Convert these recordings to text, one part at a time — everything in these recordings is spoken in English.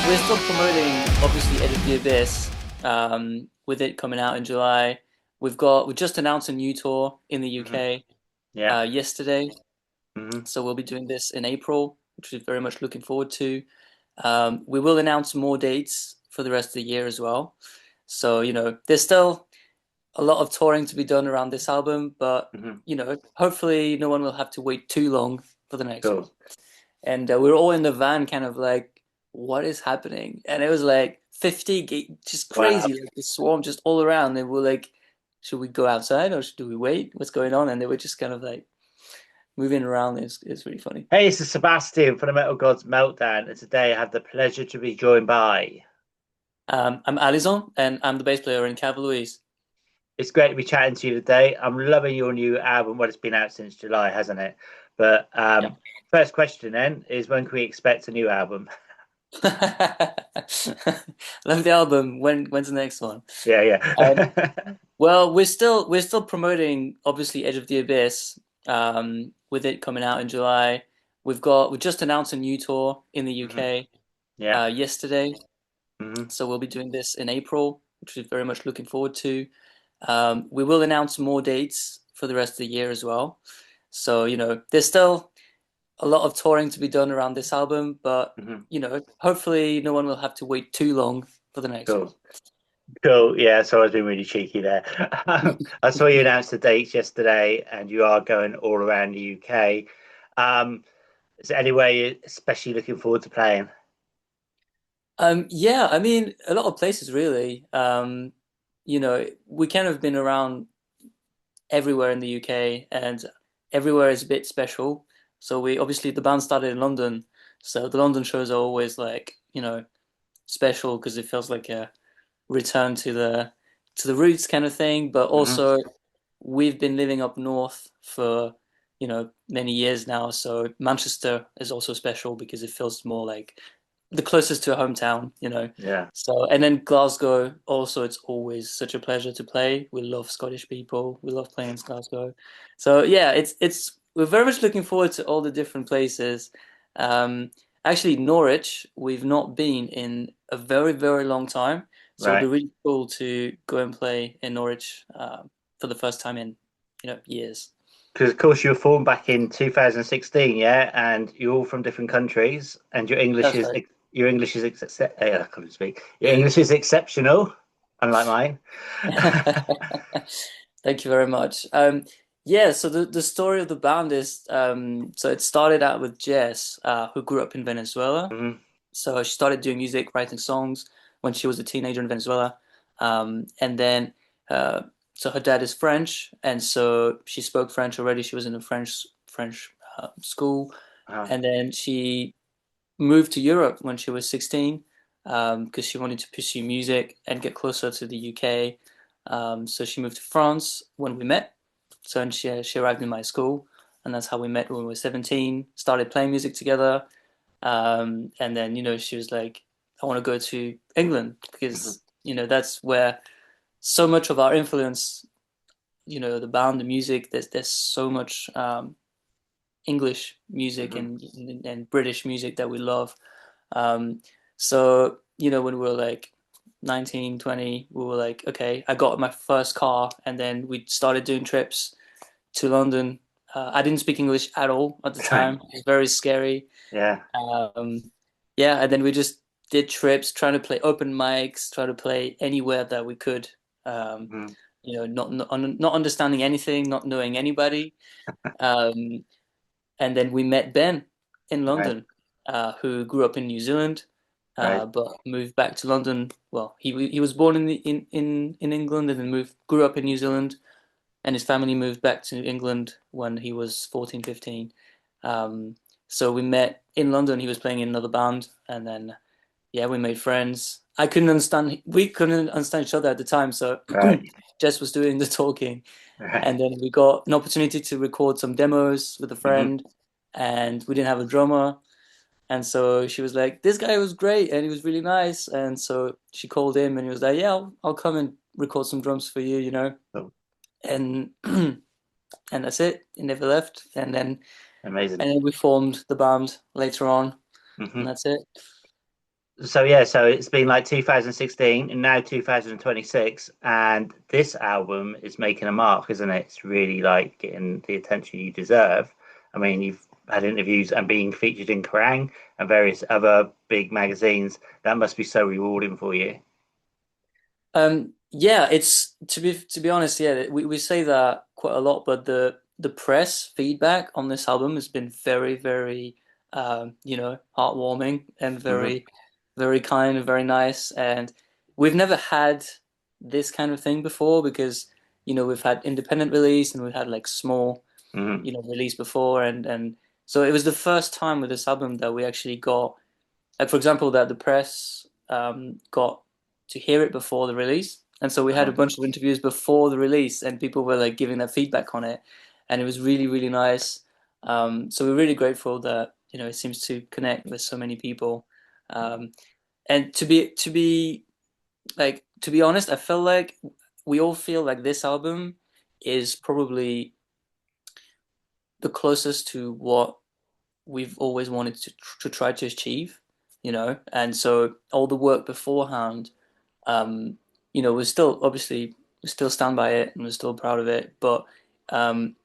We're still promoting obviously Edit the Abyss, with it coming out in July. We just announced a new tour in the Hmm. UK Yeah. yesterday, Hmm. so we'll be doing this in April, which we're very much looking forward to. We will announce more dates for the rest of the year as well. So, there's still a lot of touring to be done around this album, but Hmm. hopefully no one will have to wait too long for the next one. Cool. And we were all in the van, kind of like, what is happening? And it was like 50, just Wow. crazy, like the swarm just all around. And we're like, should we go outside or do we wait? What's going on? And they were just kind of like moving around. It's really funny. Hey, this is Sebastian from the Metal Gods Meltdown, and today I have the pleasure to be joined by. I'm Alizon, and I'm the bass player in Calva Louise. It's great to be chatting to you today. I'm loving your new album. Well, it's been out since July, hasn't it? But Yeah. first question then is when can we expect a new album? Love the album. When's the next one? Yeah, Um, yeah. well, we're still promoting obviously Edge of the Abyss, with it coming out in July. We just announced a new tour in the Hmm. UK Yeah. yesterday, Hmm. so we'll be doing this in April, which we're very much looking forward to. We will announce more dates for the rest of the year as well. So, there's still a lot of touring to be done around this album, but Hmm. hopefully no one will have to wait too long for the next one. Cool. Cool. Yeah, so I was being really cheeky there. I saw you announce the dates yesterday, and you are going all around the UK. Is there anywhere you're especially looking forward to playing? Yeah, I mean, a lot of places really. We kind of been around everywhere in the UK, and everywhere is a bit special. So we obviously the band started in London, so the London shows are always like, special because it feels like a return to the roots kind of thing. But Hmm. also we've been living up north for, many years now, so Manchester is also special because it feels more like the closest to a hometown. Yeah. So, and then Glasgow also, it's always such a pleasure to play. We love Scottish people. We love playing in Glasgow. So yeah, it's we're very much looking forward to all the different places. Um, Actually, Norwich, we've not been in a very, very long time. So it'll be Right. really cool to go and play in Norwich for the first time in, years. Because of course you were formed back in 2016, yeah, and you're all from different countries, and That's right. your English is I couldn't speak. Your English is exceptional, unlike mine. Thank you very much. Yeah, so the story of the band is, so it started out with Jess, who grew up in Venezuela. Hmm. So she started doing music, writing songs when she was a teenager in Venezuela. And then, uh, so her dad is French, and so she spoke French already. She was in a French school, Uh, and then she moved to Europe when she was 16, because she wanted to pursue music and get closer to the UK. So she moved to France when we met. So and she arrived in my school, and that's how we met when we were 17. Started playing music together, and then she was like, "I want to go to England mhm, because that's where so much of our influence, the band, the music. There's so much English music mhm. and British music that we love." Um, so, when we were like 19, 20, we were like, okay, I got my first car, and then we started doing trips to London. I didn't speak English at all at the time. Right. It was very scary. Yeah. Um, yeah, and then we just did trips, trying to play open mics, try to play anywhere that we could. Um, Mhm. not understanding anything, not knowing anybody. Um, and then we met Ben in Right. London, who grew up in New Zealand, Right. but moved back to London. Well, he was born in England and then grew up in New Zealand, and his family moved back to England when he was 14, 15. Um, so we met in London. He was playing in another band, and then yeah, we made friends. We couldn't understand each other at the time, so Right. Jess was doing the talking, Right. and then we got an opportunity to record some demos with a Hmm. friend, and we didn't have a drummer. And so she was like, "This guy was great, and he was really nice." And so she called him, and he was like, "Yeah, I'll come and record some drums for you." Oh, And and that's it. He never left. And amazing. then we formed the band later on, and Hmm. that's it. So yeah, so it's been like 2016 and now 2026, and this album is making a mark, isn't it? It's really like getting the attention you deserve. I mean, you've had interviews and being featured in Kerrang and various other big magazines. That must be so rewarding for you. Yeah, it's to be honest, yeah, we say that quite a lot, but the press feedback on this album has been very, very heartwarming and Hmm. very kind and very nice. And we've never had this kind of thing before because, we've had independent release and we've had like small, Hmm. release before and so it was the first time with this album that we actually got, like, for example, that the press got to hear it before the release, and so we had a bunch of interviews before the release, and people were like giving their feedback on it, and it was really really nice. So we're really grateful that it seems to connect with so many people, and to be honest, I feel like we all feel like this album is probably the closest to what we've always wanted to try to achieve, and so all the work beforehand, um, we're still obviously we still stand by it and we're still proud of it, but um,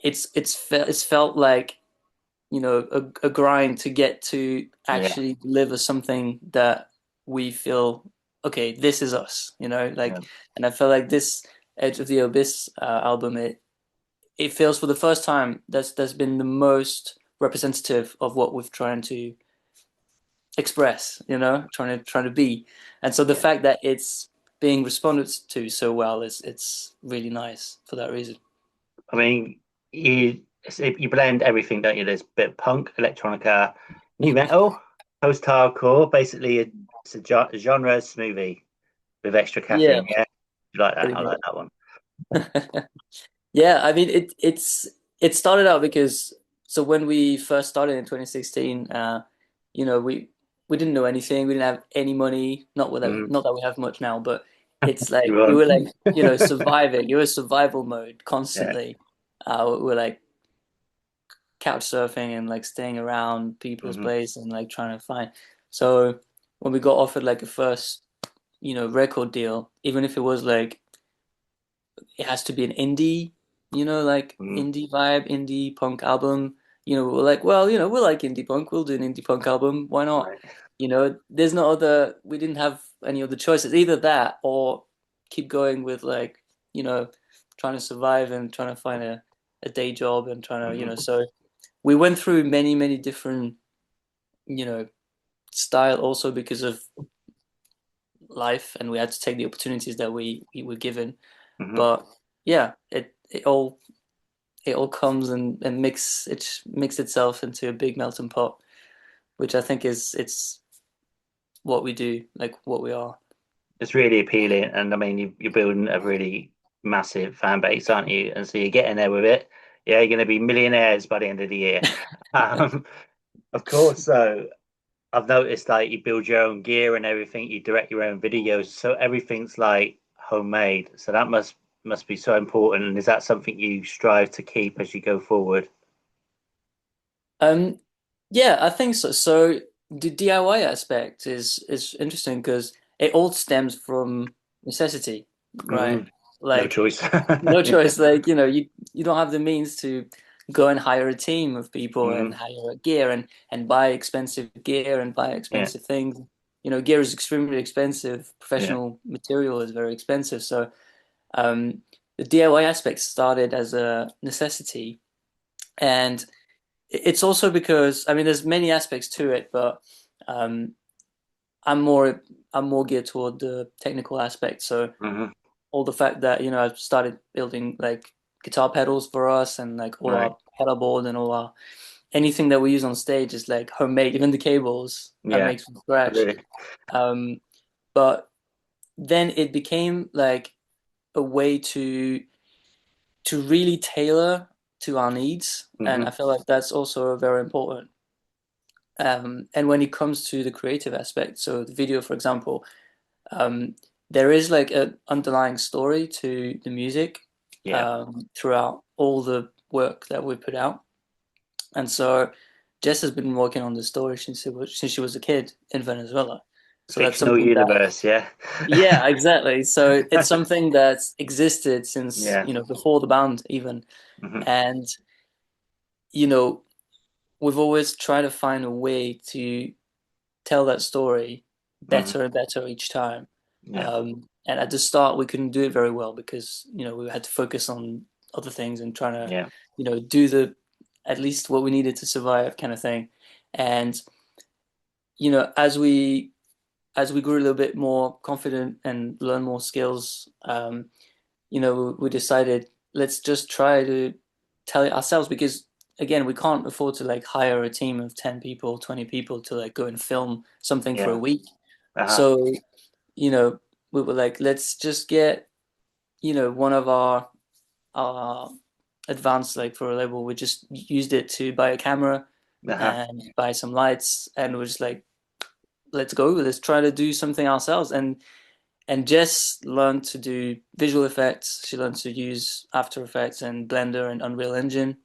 it's felt like a grind to get to Yeah, actually deliver something that we feel okay, this is us, yeah. and I feel like this Edge of the Abyss album, it feels for the first time that's been the most representative of what we've trying to express, trying to be. And so the Yeah. fact that it's being responded to so well is it's really nice for that reason. I mean, you blend everything, don't you? There's a bit of punk, electronica, new metal, post-hardcore. Basically, it's a genre smoothie with extra Yeah, caffeine. Yeah, you like that? pretty I like much. that one. Yeah, I mean it started out because so when we first started in 2016, we didn't know anything. We didn't have any money. Mm, Not that we have much now, but it's like you we want? were like surviving. It was survival mode Yeah. constantly. We were like couch surfing and like staying around people's Hmm. place and like trying to find. So when we got offered like a first record deal, even if it was like it has to be an indie, like Hmm. indie vibe, indie punk album. We're like, well, we like indie punk. We'll do an indie punk album. Why not? Right. There's no other. We didn't have any other choices. Either that or keep going with like, you know, trying to survive and trying to find a day job and trying to, Hmm. so we went through many, many different, you know, style also because of life and we had to take the opportunities that we were given. Hmm. But yeah, it all comes and mix itself into a big melting pot, which I think is it's what we do, like what we are. It's really appealing, and I mean, you're building a really massive fan base, aren't you? And so you're getting there with it. Yeah, you're going to be millionaires by the end of the year. Um, of course. So I've noticed like you build your own gear and everything. You direct your own videos, so everything's like homemade. So that must be so important. And is that something you strive to keep as you go forward? Um, yeah, I think so. So the DIY aspect is interesting because it all stems from necessity, right? Hmm. No Like choice. no choice. Like, you don't have the means to go and hire a team of people and Hmm. hire gear and buy expensive gear and buy Yeah, expensive things. Gear is extremely expensive. yeah. Professional material is very expensive. So the DIY aspect started as a necessity, and it's also because I mean there's many aspects to it, but um, I'm more I'm more geared toward the technical aspect. So Hmm. all the fact that I've started building like guitar pedals for us and like all Right. our pedal board and all our anything that we use on stage is like homemade. Even the cables I Yeah. make from scratch. Really. Um, but then it became like a way to really tailor to our needs, and I Hmm. feel like that's also very important. And when it comes to the creative aspect, so the video, for example, um, there is like an underlying story to the music Yeah. throughout all the work that we put out. And so Jess has been working on the story since she was a kid in Venezuela. So that's Fictional something that, universe, yeah. yeah, exactly. So it's something that's existed since, Yeah. before the band even. Hmm. And, you know, we've always tried to find a way to tell that story Hmm. better and better each time. Yeah. And at the start, we couldn't do it very well because, we had to focus on other things and trying to, Yeah. do at least what we needed to survive kind of thing. And, as we grew a little bit more confident and learn more skills, we decided let's just try to tell it ourselves because again, we can't afford to like hire a team of 10 people, 20 people to like go and film something for a Yeah. week. Uh-huh. So, you know, we were like, let's just get, one of our advanced like for a label, we just used it to buy a camera Uh-huh. and buy some lights and we're just like, let's go, let's try to do something ourselves. And Jess learned to do visual effects. She learned to use After Effects and Blender and Unreal Engine,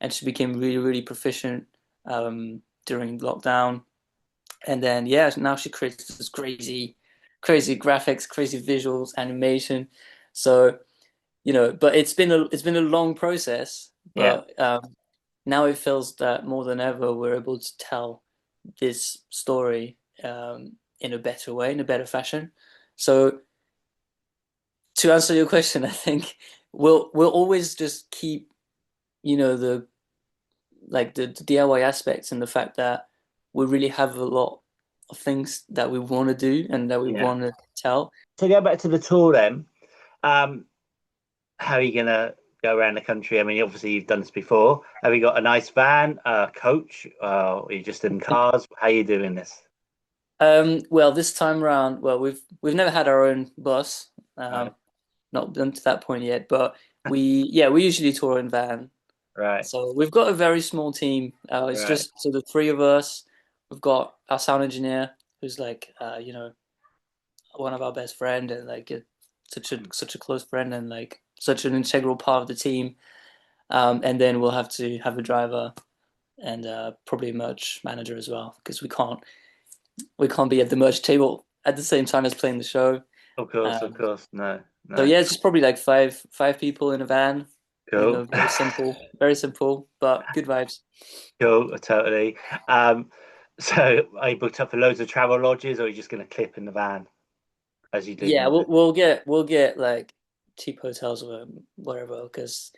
and she became really, really proficient during lockdown. And then, yeah, now she creates this crazy, crazy graphics, crazy visuals, animation. So, but it's been a long process. Yeah. But now it feels that more than ever we're able to tell this story in a better way, in a better fashion. So to answer your question, I think we'll always just keep, the the DIY aspects and the fact that we really have a lot of things that we want to do and that we Yeah. want to tell. So go back to the tour then. Um, how are you gonna go around the country? I mean, obviously you've done this before. Have you got a nice van, coach? Are you just in cars? How are you doing this? Well, this time around, well, we've never had our own bus, Right. not done to that point yet, but we usually tour in van. Right. So we've got a very small team. It's Right. just so the three of us. We've got our sound engineer, who's like, one of our best friend and like such a close friend and like such an integral part of the team. And then we'll have to have a driver and probably a merch manager as well because we can't be at the merch table at the same time as playing the show. Of course, of Um, course. No, so no. yeah, it's just probably like five people in a van. Cool. Very simple, but good vibes. Cool, totally. Um, so are you booked up for loads of travel lodges or are you just gonna clip in the van as you do Yeah, we'll music? we'll get we'll get like cheap hotels or whatever because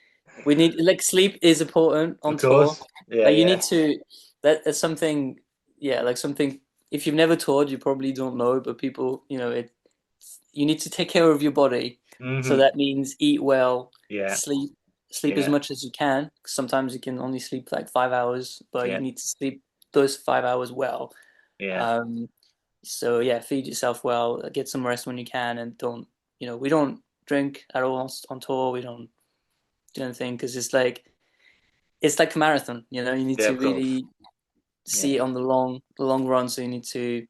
we need like sleep is important Of on tour. course. Yeah, Like you yeah. need to that's something yeah, like something if you've never toured you probably don't know, but people, you need to take care of your body. So Hmm. that means eat well, Yeah, sleep as yeah, much as you can. 'Cause sometimes you can only sleep like 5 hours, but you yeah, need to sleep those 5 hours well. yeah, Um, so yeah, feed yourself well, get some rest when you can, and don't, we don't drink at all on tour. We don't do anything because it's like a marathon. You need yeah, to of course. really Yeah, see it on the long run. So you need to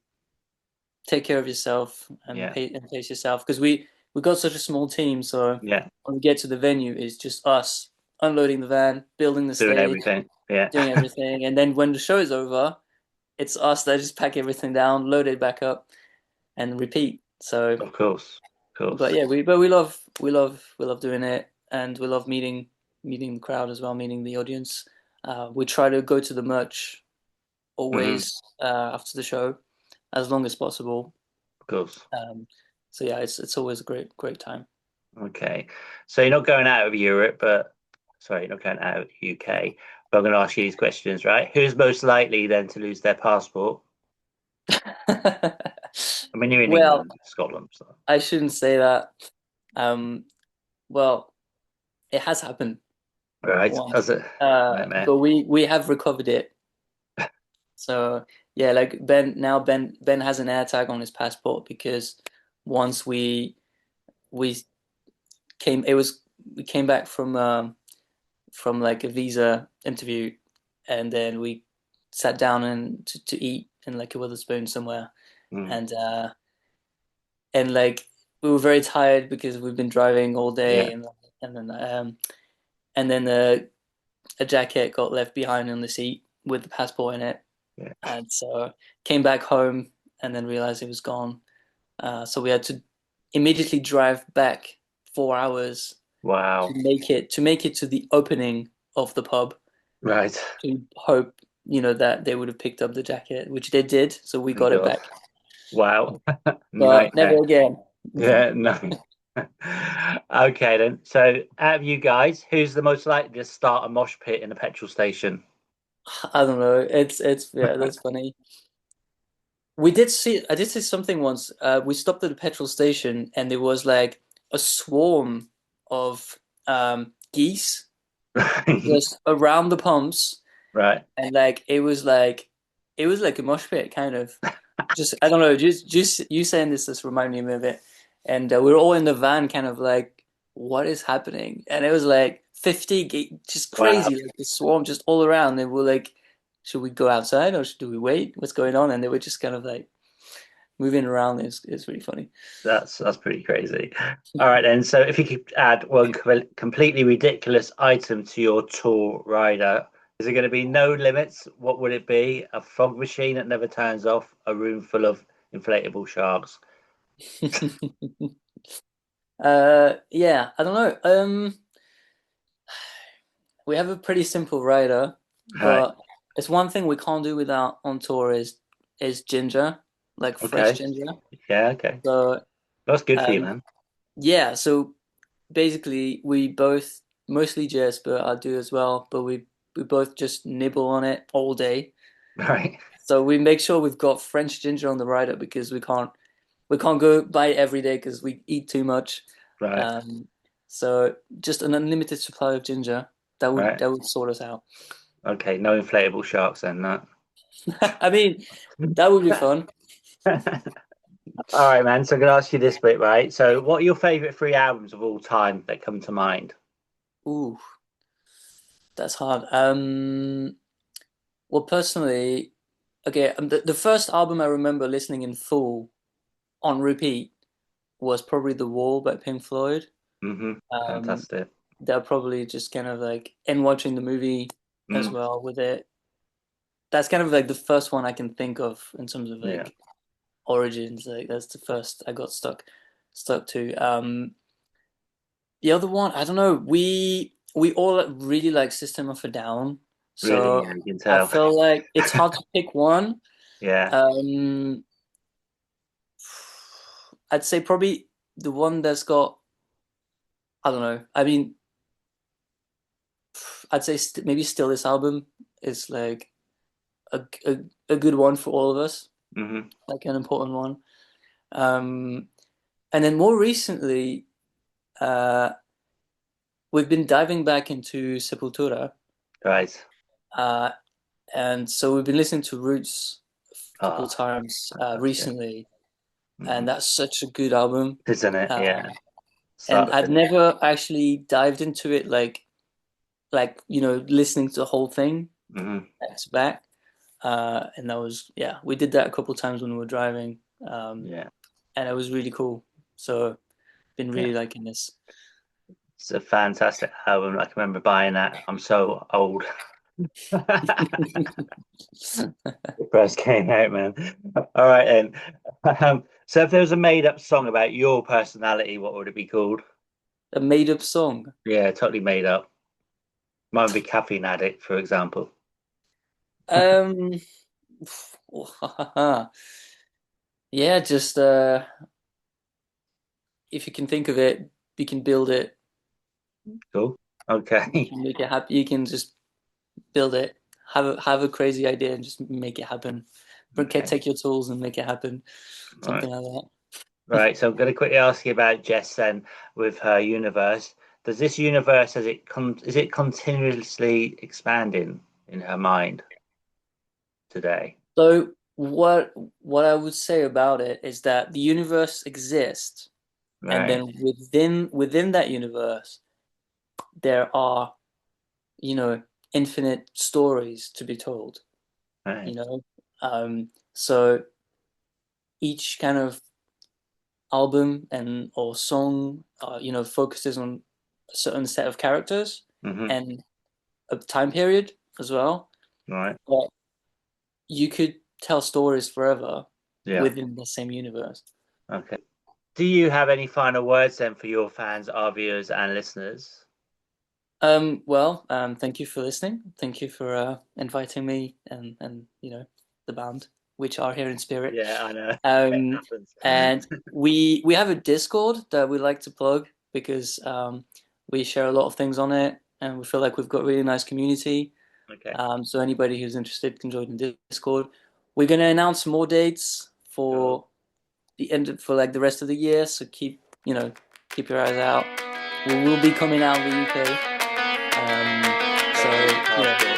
take care of yourself and yeah, pace yourself because we got such a small team. So yeah. when we get to the venue, it's just us unloading the van, building the Doing stage, everything. Yeah. doing everything, and then when the show is over, it's us that just pack everything down, load it back up, and repeat. So, Of course. Of but course. yeah, we love doing it, and we love meeting the crowd as well, meeting the audience. We try to go to the merch Hmm. always after the show, as long as possible. Of course. Um, so yeah, it's always a great time. Okay. So you're not going out of Europe, but sorry, you're not going out of the UK. But I'm going to ask you these questions, right? Who's most likely then to lose their passport? I mean, you're in Well, England, Scotland, so I shouldn't say that. Um, well, it has happened right. once, As a nightmare. but we have recovered it. So yeah, like Ben has an air tag on his passport because once we came it was we came back from like a visa interview and then we sat down and to eat in like a Witherspoon somewhere Mm. and like we were very tired because we've been driving all Yeah. day and then a jacket got left behind on the seat with the passport in it, Yeah. and so came back home and then realized it was gone. So we had to immediately drive back 4 hours Wow. to make it to the opening of the pub Right. to hope, that they would have picked up the jacket, which they did. So we Thank got it God. back, Wow. but never Nightmare. again. Yeah, no. Okay then. So out of you guys, who's the most likely to start a mosh pit in a petrol station? I don't know. It's yeah, that's funny. I did see something once. We stopped at a petrol station and there was like a swarm of geese just around the pumps, Right. and it was like a mosh pit kind of. Just I don't know, just you saying this just reminded me of it. And we were all in the van, kind of like, what is happening? And it was like 50, just Wow. crazy, like the swarm just all around. And we're like, should we go outside or do we wait? What's going on? And they were just kind of like moving around. It's really funny. That's pretty crazy. All right then. So if you could add one completely ridiculous item to your tour rider, is it going to be no limits? What would it be? A fog machine that never turns off? A room full of inflatable sharks? Yeah, I don't know. We have a pretty simple rider, Right. but it's one thing we can't do without on tour is ginger, like fresh Okay. ginger. Yeah. Okay. So That's good for you, um, man. yeah, so basically we both, mostly Jess, but I do as well, but we both just nibble on it all day. Right. So we make sure we've got French ginger on the rider because we can't go buy it every day because we eat too much. Right. Um, so just an unlimited supply of ginger Right. that would sort us out. Okay. No inflatable sharks then. That. I mean, that would be fun. All right, man. So I'm gonna ask you this bit, right? So, what are your favorite three albums of all time that come to mind? Ooh, that's hard. Well, personally, okay, the first album I remember listening in full on repeat was probably The Wall by Pink Floyd. Um, Fantastic. that probably just kind of like, and watching the movie as Mm, well with it. That's kind of like the first one I can think of in terms of yeah. like origins. Like that's the first I got stuck to. The other one, I don't know. We all really like System of a Down, Really, so yeah, you can I tell. feel like it's hard to pick one. Yeah. Um, I'd say probably the one that's got, I don't know. I mean, I'd say maybe still this album is like a good one for all of us, hmm like an important one. Um, and then more recently, uh, we've been diving back into Sepultura, Right. uh, and so we've been listening to Roots a couple of Oh, times fantastic. recently, hmm and that's such a good album. Isn't it? Uh, Yeah. and Start to I'd finish. never actually dived into it like listening to the whole thing hmm back to back. And that was yeah, we did that a couple of times when we were driving, Yeah. and it was really cool. So been Yeah. really liking this. It's a fantastic album. I can remember buying that. I'm so old. It first came out, man. All right, then. So, if there was a made-up song about your personality, what would it be called? A made up song. Yeah, totally made up. Mine would be Caffeine Addict, for example. Um, yeah, just if you can think of it, you can build it. Cool. You Okay. can make it happen. You can just build it. Have a crazy idea and just make it happen. Okay. Take your tools and make it happen. All right. Something like that. Right. So I'm going to quickly ask you about Jess then with her universe. Does this universe, is it continuously expanding in her mind today? So what I would say about it is that the universe exists, and Right. then within that universe there are, you know, infinite stories to be told. Right. You know, so each kind of album and or song, focuses on a certain set of characters hmm and a time period as well. Right. but you could tell stories forever Yeah. within the same universe. Okay. Do you have any final words then for your fans, our viewers, and listeners? Thank you for listening. Thank you for inviting me and the band, which are here in spirit. Yeah, I know. It Um, happens. and we have a Discord that we like to plug because we share a lot of things on it, and we feel like we've got a really nice community. Okay. So anybody who's interested can join the Discord. We're gonna announce more dates Cool. for for like the rest of the year. So keep your eyes out. We will be coming out of the UK. Very Yeah, exciting.